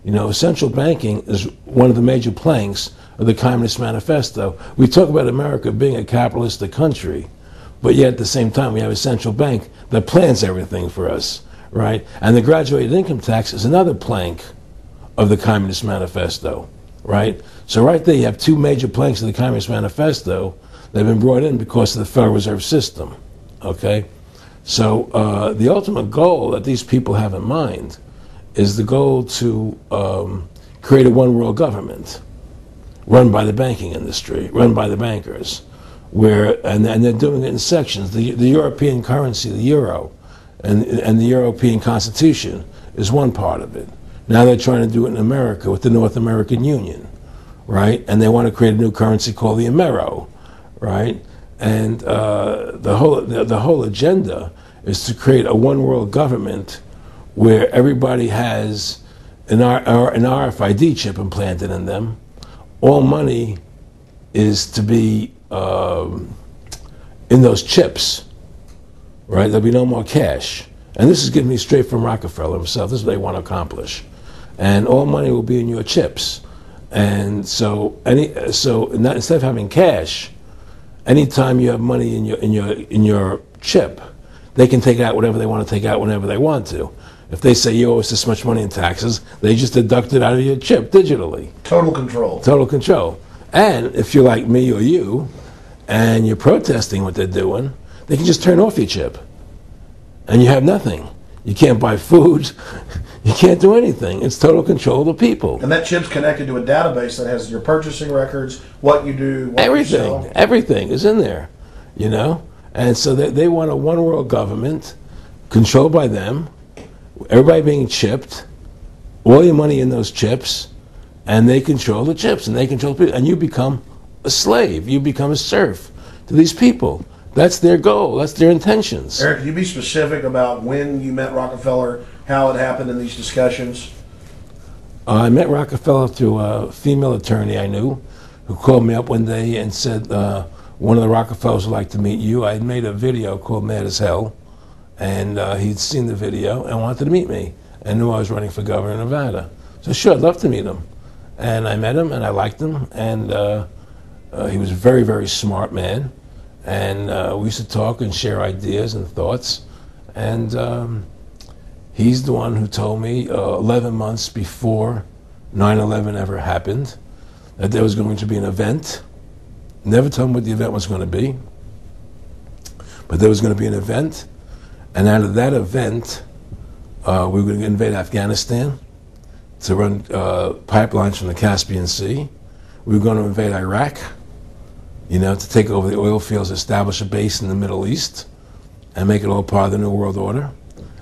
You know, central banking is one of the major planks of the Communist Manifesto. We talk about America being a capitalistic country, but yet at the same time we have a central bank that plans everything for us, right? And the graduated income tax is another plank of the Communist Manifesto, right? So right there you have two major planks of the Communist Manifesto that have been brought in because of the Federal Reserve System, okay? So the ultimate goal that these people have in mind is the goal to create a one-world government run by the banking industry, run by the bankers, and they're doing it in sections. The European currency, the euro, and the European Constitution is one part of it. Now they're trying to do it in America with the North American Union, right? And they want to create a new currency called the Amero, right? And the whole agenda is to create a one-world government where everybody has an RFID chip implanted in them. All money is to be in those chips, right? There'll be no more cash. And this is getting me straight from Rockefeller himself. This is what they want to accomplish. And all money will be in your chips. And so instead of having cash, anytime you have money in your chip, they can take out whatever they want to take out whenever they want to. If they say you owe us this much money in taxes, they just deduct it out of your chip digitally. Total control. Total control. And if you're like me or you, and you're protesting what they're doing, they can just turn off your chip. And you have nothing. You can't buy food. You can't do anything. It's total control of the people. And that chip's connected to a database that has your purchasing records, what you do, what you sell. Everything is in there, you know? And so they want a one-world government controlled by them, everybody being chipped, all your money in those chips, and they control the chips, and they control people, and you become a slave. You become a serf to these people. That's their goal. That's their intentions. Eric, can you be specific about when you met Rockefeller, how it happened in these discussions? I met Rockefeller through a female attorney I knew who called me up one day and said, one of the Rockefellers would like to meet you. I had made a video called Mad as Hell, and he'd seen the video and wanted to meet me and knew I was running for governor of Nevada. So sure, I'd love to meet him. And I met him and I liked him, and he was a very, very smart man. And we used to talk and share ideas and thoughts. And he's the one who told me 11 months before 9/11 ever happened that there was going to be an event. Never told him what the event was going to be, but there was going to be an event. And out of that event, we were going to invade Afghanistan to run pipelines from the Caspian Sea. We were going to invade Iraq, you know, to take over the oil fields, establish a base in the Middle East, and make it all part of the New World Order.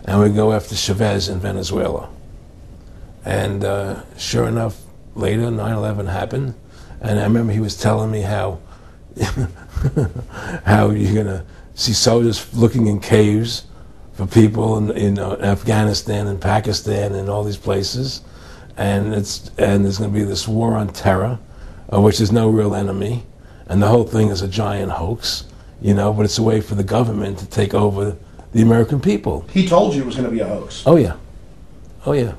And we'd go after Chavez in Venezuela. And sure enough, later, 9/11 happened. And I remember he was telling me how how you're going to see soldiers looking in caves for people in Afghanistan and Pakistan and all these places. And there's going to be this war on terror, which is no real enemy. And the whole thing is a giant hoax, you know, but it's a way for the government to take over the American people. He told you it was going to be a hoax. Oh, yeah. Oh, yeah.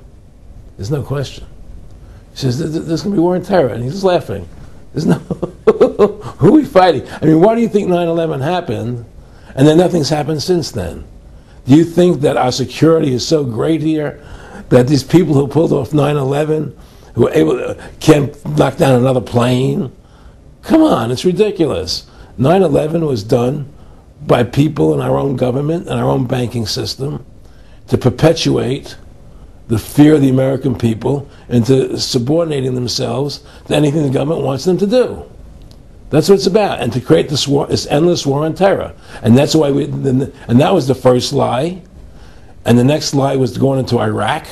There's no question. He says, there's going to be war on terror. And he's laughing. There's no... Who are we fighting? I mean, why do you think 9/11 happened and then nothing's happened since then? Do you think that our security is so great here that these people who pulled off 9/11, who were able to, can't knock down another plane? Come on, it's ridiculous. 9/11 was done by people in our own government and our own banking system to perpetuate the fear of the American people into subordinating themselves to anything the government wants them to do. That's what it's about, and to create this war, this endless war on terror. And that's why and that was the first lie. And the next lie was going into Iraq,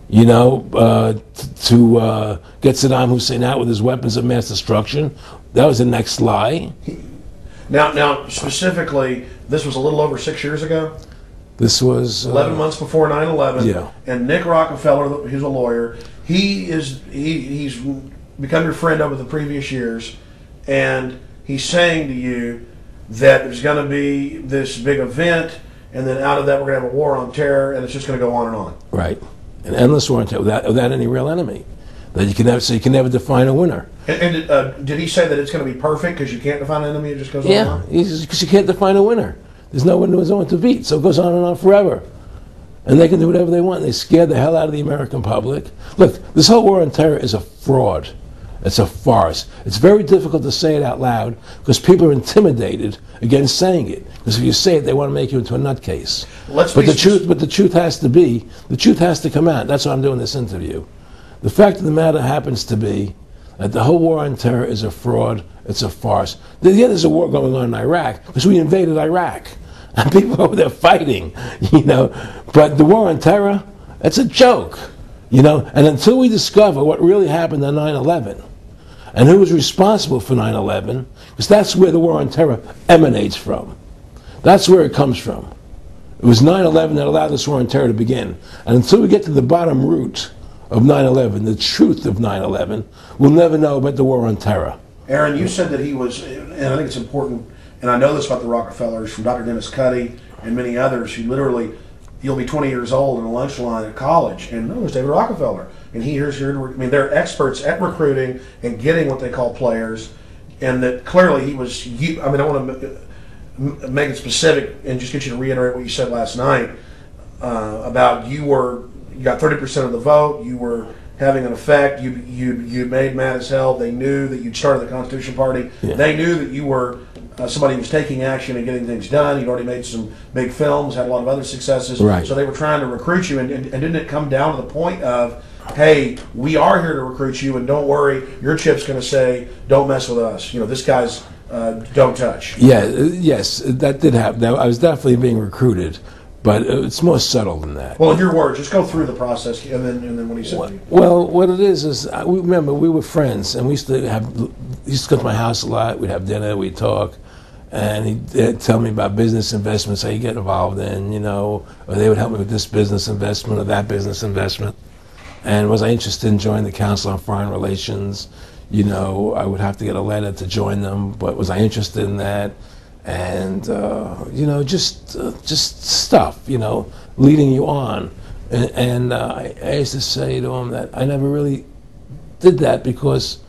you know, to get Saddam Hussein out with his weapons of mass destruction. That was the next lie. Now, specifically, this was a little over 6 years ago. This was 11 months before 9/11. Yeah. And Nick Rockefeller, who's a lawyer, he's become your friend over the previous years, and he's saying to you that there's going to be this big event, and then out of that we're going to have a war on terror, and it's just going to go on and on. Right. An endless war on terror without any real enemy. That you can never, so you can never define a winner. And did he say that it's going to be perfect because you can't define an enemy? It just goes on and on? Yeah, because you can't define a winner. There's no one who's on to beat, so it goes on and on forever. And they can do whatever they want. They scared the hell out of the American public. Look, this whole war on terror is a fraud. It's a farce. It's very difficult to say it out loud because people are intimidated against saying it. Because if you say it, they want to make you into a nutcase. But the truth has to come out. That's why I'm doing this interview. The fact of the matter happens to be that the whole war on terror is a fraud. It's a farce. Yeah, there's a war going on in Iraq because we invaded Iraq. And people over there fighting, you know. But the war on terror, it's a joke, you know. And until we discover what really happened on 9/11 and who was responsible for 9/11, because that's where the war on terror emanates from. That's where it comes from. It was 9/11 that allowed this war on terror to begin. And until we get to the bottom root of 9/11, the truth of 9/11, we'll never know about the war on terror. Aaron, you said that he was, and I think it's important, and I know this about the Rockefellers from Dr. Dennis Cuddy and many others who literally, you'll be 20 years old in a lunch line at college, and no, there's David Rockefeller. And here's your, I mean, they're experts at recruiting and getting what they call players, and that clearly he was, I mean, I want to make it specific and just get you to reiterate what you said last night about you got 30% of the vote, you were having an effect, you made mad as hell, they knew that you'd started the Constitution Party, they knew that you were somebody who was taking action and getting things done, you'd already made some big films, had a lot of other successes, right. So they were trying to recruit you, and didn't it come down to the point of, hey, we are here to recruit you, and don't worry, your chip's going to say, don't mess with us, you know, this guy's don't touch. Yeah, yes, that did happen. I was definitely being recruited. But it's more subtle than that. Well, in your words, just go through the process, and then what he said. Well, what it is remember we were friends, and we used to go to my house a lot. We'd have dinner, we'd talk, and he'd tell me about business investments, how you get involved in, you know, or they would help me with this business investment or that business investment. And was I interested in joining the Council on Foreign Relations? You know, I would have to get a letter to join them, but was I interested in that? And you know, just stuff, you know, leading you on. And I used to say to him that I never really did that because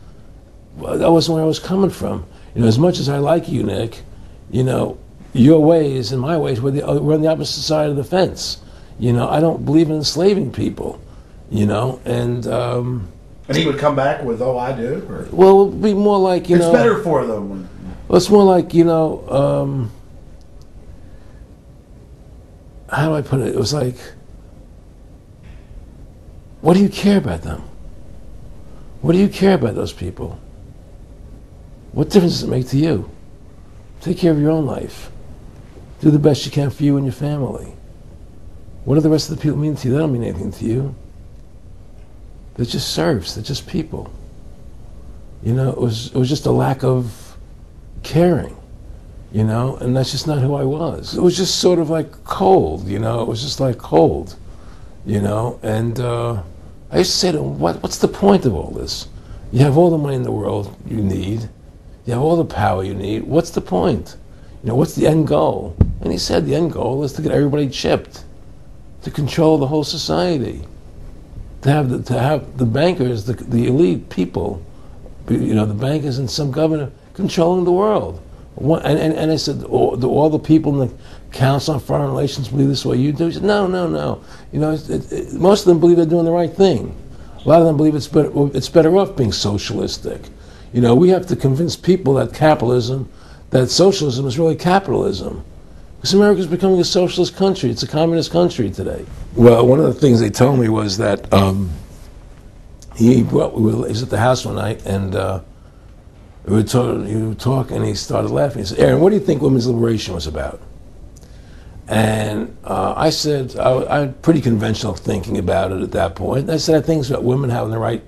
that wasn't where I was coming from. You know, as much as I like you, Nick, you know, your ways and my ways we're on the opposite side of the fence. You know, I don't believe in enslaving people. You know, and he would come back with, "Oh, I do." Or? Well, it would be more like it's better for them. Well, it's more like, you know, how do I put it? It was like, what do you care about them? What do you care about those people? What difference does it make to you? Take care of your own life. Do the best you can for you and your family. What do the rest of the people mean to you? They don't mean anything to you. They're just serfs. They're just people. You know, it was just a lack of caring, you know, and that's just not who I was. It was just sort of like cold, you know. It was just like cold, you know. And I used to say to him, what's the point of all this? You have all the money in the world you need. You have all the power you need. What's the point? You know, what's the end goal? And he said the end goal is to get everybody chipped, to control the whole society, to have the bankers, the elite people, you know, the bankers and some governor controlling the world. And I said, all the people in the Council on Foreign Relations believe this way you do? He said, no. You know, most of them believe they're doing the right thing. A lot of them believe it's better off being socialistic. You know, we have to convince people that that socialism is really capitalism. Because America's becoming a socialist country. It's a communist country today. Well, one of the things they told me was that he was at the house one night, and he would talk, and he started laughing. He said, "Aaron, what do you think women's liberation was about?" And I said, I had pretty conventional thinking about it at that point. I said, I think it's about women having the right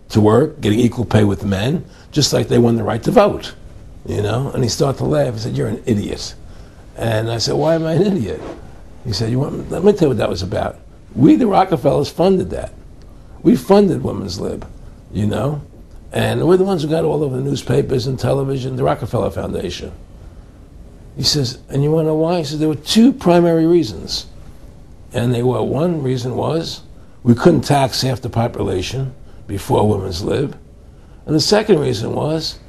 to work, getting equal pay with men, just like they won the right to vote, you know? And he started to laugh. He said, "You're an idiot." And I said, "Why am I an idiot?" He said, let me tell you what that was about. We, the Rockefellers, funded that. We funded women's lib, you know? And we're the ones who got all over the newspapers and television, the Rockefeller Foundation. He says, and you want to know why? He says, there were two primary reasons. And one reason was we couldn't tax half the population before women's lib. And the second reason was